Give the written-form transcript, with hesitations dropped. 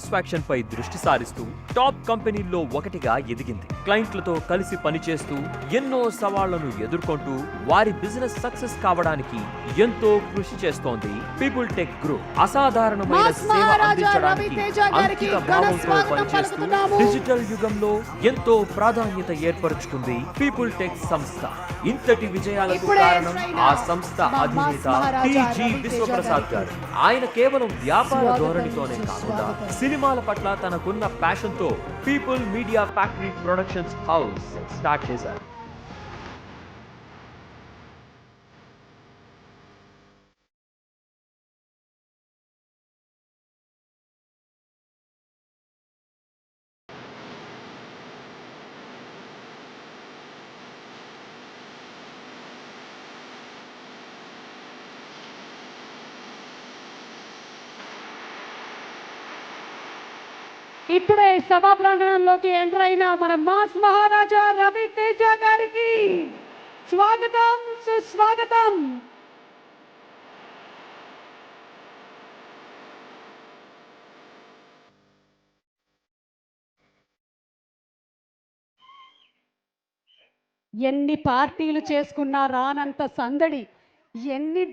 Satisfaction పై దృష్టి సారిస్తూ top కంపెనీల్లో ఒకటిగా ఎదిగింది. క్లయింట్లతో కలిసి పనిచేస్తూ ఎన్నో సవాళ్లను ఎదుర్కొంటూ వారి బిజినెస్ సక్సెస్ కావడానికి ఎంతో కృషి చేస్తోంది పీపుల్ టెక్ గ్రూప్. అసాధారణమైన సేవ అందించడానికి అంకిత భావంతో పనిచేస్తూ డిజిటల్ యుగంలో ఎంతో ప్రాధాన్యత ఏర్పరచుకుంది పీపుల్ టెక్ సంస్థ. ఇంతటి విజయాలకు కారణం ఆ సంస్థ అధినేత టి.జి. విశ్వప్రసాద్ గారు. ఆయన కేవలం వ్యాపార ధోరణితోనే కాకుండా సినిమాల పట్ల తనకున్న ప్యాషన్ తో people media factory productions house start చేశారు. ఇప్పుడే సభా ప్రాంగణంలోకి ఎంటర్ అయిన మన మాస్ మహారాజా రవితేజ గారికి స్వాగతం, సుస్వాగతం. ఎన్ని పార్టీలు చేసుకున్నా రానంత సందడి, ఎన్ని